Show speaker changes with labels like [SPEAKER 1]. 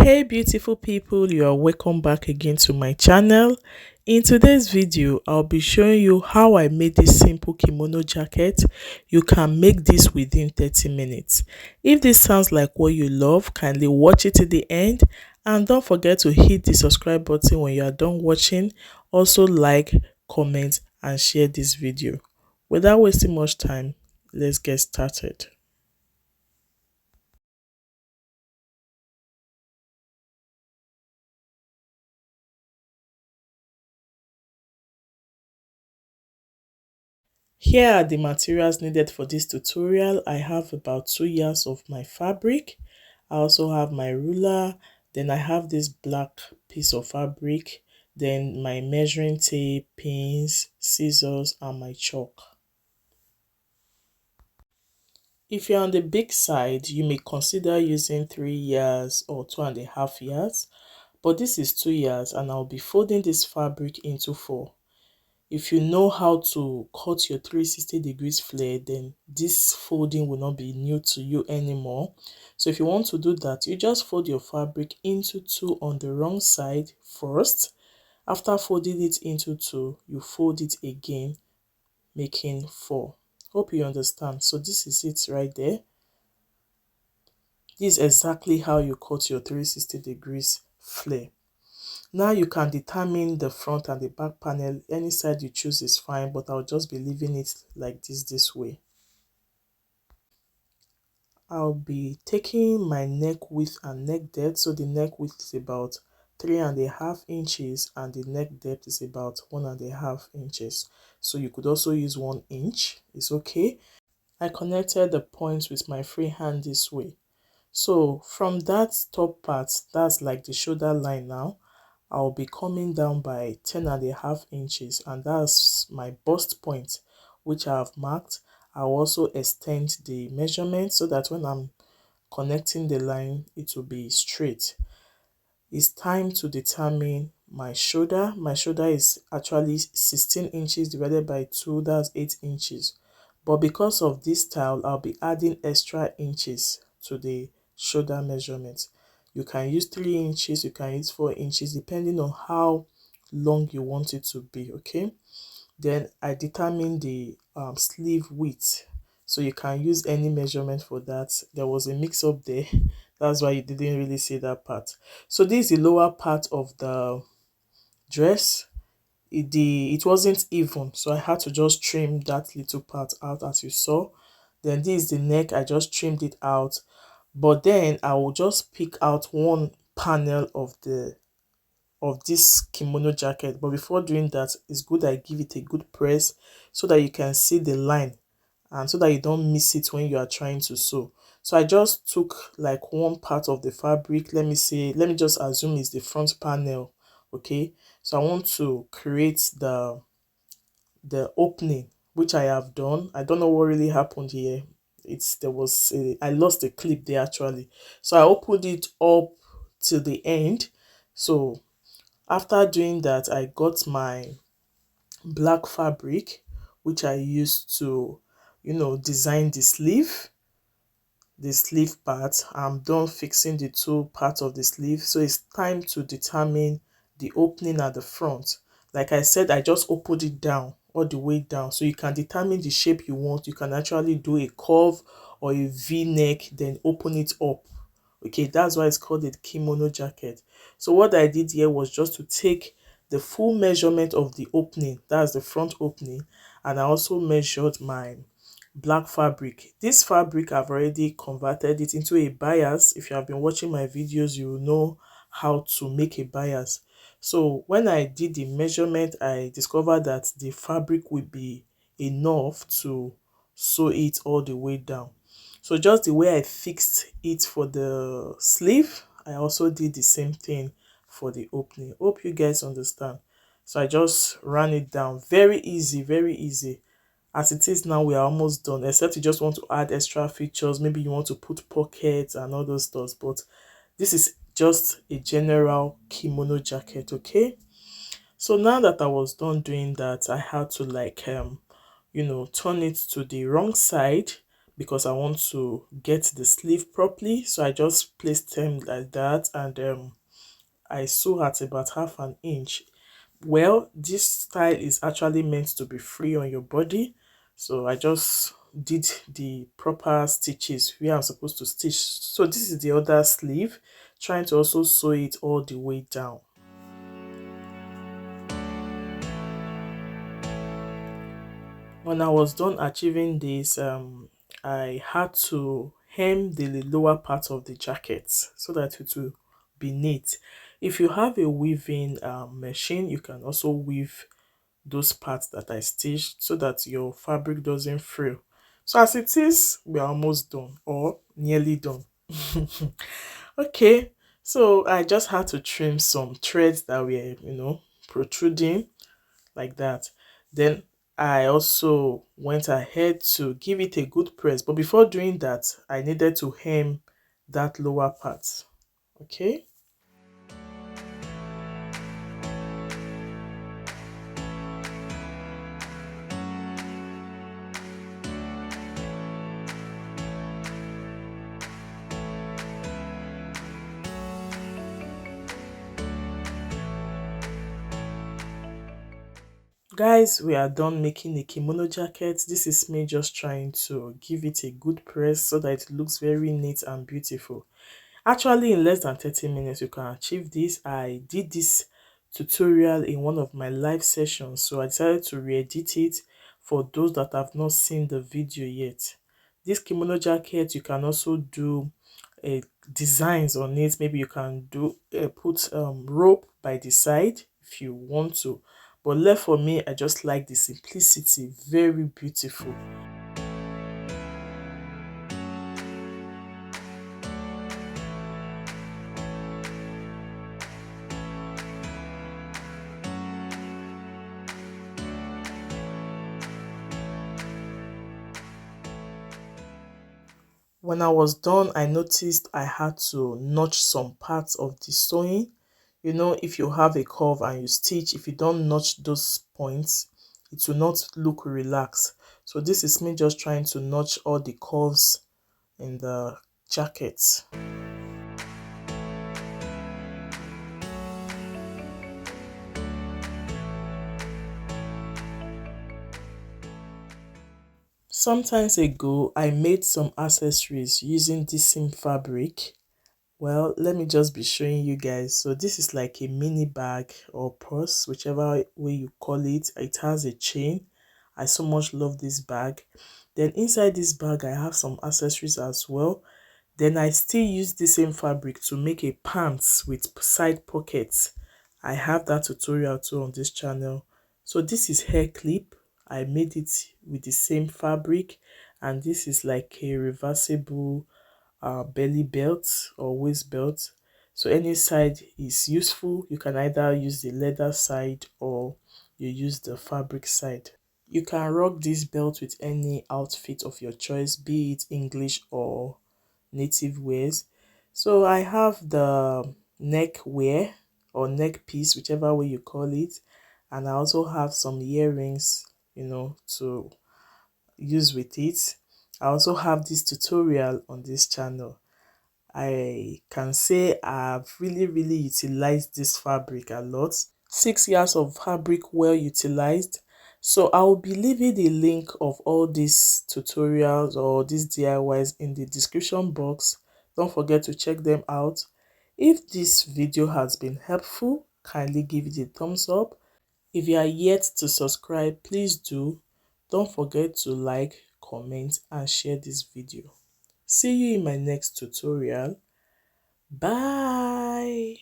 [SPEAKER 1] Hey beautiful people, you are welcome back again to my channel. In today's video I'll be showing you how I made this simple kimono jacket. You can make this within 30 minutes. If this sounds like what you love, kindly watch it to the end and don't forget to hit the subscribe button when you are done watching. Also like, comment and share this video. Without wasting much time, let's get started. Here are the materials needed for this tutorial. I have about 2 yards of my fabric. I also have my ruler. Then I have this black piece of fabric. Then my measuring tape, pins, scissors, and my chalk. If you're on the big side, you may consider using 3 yards or 2.5 yards. But this is 2 yards and I'll be folding this fabric into 4. If you know how to cut your 360 degrees flare, then this folding will not be new to you anymore. So if you want to do that, you just fold your fabric into 2 on the wrong side first. After folding it into 2, you fold it again, making 4. Hope you understand. So this is it right there. This is exactly how you cut your 360 degrees flare. Now you can determine the front and the back panel. Any side you choose is fine, but I'll just be leaving it like this way. I'll be taking my neck width and neck depth. So the neck width is about 3.5 inches and the neck depth is about 1.5 inches. So you could also use 1 inch, it's okay. I connected the points with my free hand this way. So from that top part, that's like the shoulder line now, I'll be coming down by 10.5 inches and that's my bust point which I have marked. I'll also extend the measurement so that when I'm connecting the line it will be straight. It's time to determine my shoulder. My shoulder is actually 16 inches divided by 2, that's 8 inches. But because of this style, I'll be adding extra inches to the shoulder measurement. You can use 3 inches, you can use 4 inches, depending on how long you want it to be, okay? Then I determine the sleeve width. So you can use any measurement for that. There was a mix up there. That's why you didn't really see that part. So this is the lower part of the dress. It wasn't even, so I had to just trim that little part out as you saw. Then this is the neck. I just trimmed it out, but then I will just pick out one panel of this kimono jacket. But before doing that, it's good I give it a good press so that you can see the line and so that you don't miss it when you are trying to sew. So I just took like one part of the fabric. Let me just assume it's the front panel. Okay, so I want to create the opening, which I have done. I don't know what really happened here. I lost the clip there actually. So I opened it up to the end. So after doing that, I got my black fabric, which I used to, design the sleeve part. I'm done fixing the two parts of the sleeve. So it's time to determine the opening at the front. Like I said, I just opened it down, all the way down. So you can determine the shape you want. You can actually do a curve or a V-neck, then open it up. Okay, that's why it's called a kimono jacket. So what I did here was just to take the full measurement of the opening, that's the front opening, and I also measured my black fabric. This fabric, I've already converted it into a bias. If you have been watching my videos, you will know how to make a bias. So when I did the measurement, I discovered that the fabric would be enough to sew it all the way down. So just the way I fixed it for the sleeve, I also did the same thing for the opening. Hope you guys understand. So I just ran it down. Very easy, very easy. As it is now, we are almost done, except you just want to add extra features. Maybe you want to put pockets and all those stuff, but this is just a general kimono jacket, okay? So now that I was done doing that, I had to turn it to the wrong side because I want to get the sleeve properly. So I just placed them like that, and I sew at about 1/2 inch. Well, this style is actually meant to be free on your body, so I just did the proper stitches where I'm supposed to stitch. So this is the other sleeve, trying to also sew it all the way down. When I was done achieving this, I had to hem the lower part of the jacket so that it will be neat. If you have a weaving machine, you can also weave those parts that I stitched so that your fabric doesn't frill. So as it is, we're almost done or nearly done. Okay, so I just had to trim some threads that were, protruding like that. Then I also went ahead to give it a good press, but before doing that, I needed to hem that lower part. Okay. Guys, we are done making a kimono jacket. This is me just trying to give it a good press so that it looks very neat and beautiful. Actually, in less than 30 minutes, you can achieve this. I did this tutorial in one of my live sessions, so I decided to re-edit it for those that have not seen the video yet. This kimono jacket, you can also do designs on it. Maybe you can do put rope by the side if you want to, but left for me, I just like the simplicity. Very beautiful. When I was done, I noticed I had to notch some parts of the sewing. You know, if you have a curve and you stitch, if you don't notch those points, it will not look relaxed. So this is me just trying to notch all the curves in the jacket. Sometimes ago, I made some accessories using this same fabric. Well, let me just be showing you guys. So this is like a mini bag or purse, whichever way you call it. It has a chain. I so much love this bag. Then inside this bag, I have some accessories as well. Then I still use the same fabric to make a pants with side pockets. I have that tutorial too on this channel. So this is hair clip. I made it with the same fabric, and this is like a reversible belly belt or waist belt. So any side is useful. You can either use the leather side or you use the fabric side. You can rock this belt with any outfit of your choice, be it English or native wears. So I have the neck wear or neck piece, whichever way you call it, and I also have some earrings, to use with it. I also have this tutorial on this channel. I can say I've really utilized this fabric a lot. 6 years of fabric well utilized. So I will be leaving the link of all these tutorials or these DIYs in the description box. Don't forget to check them out. If this video has been helpful, kindly give it a thumbs up. If you are yet to subscribe, please do. Don't forget to like, comment and share this video. See you in my next tutorial. Bye.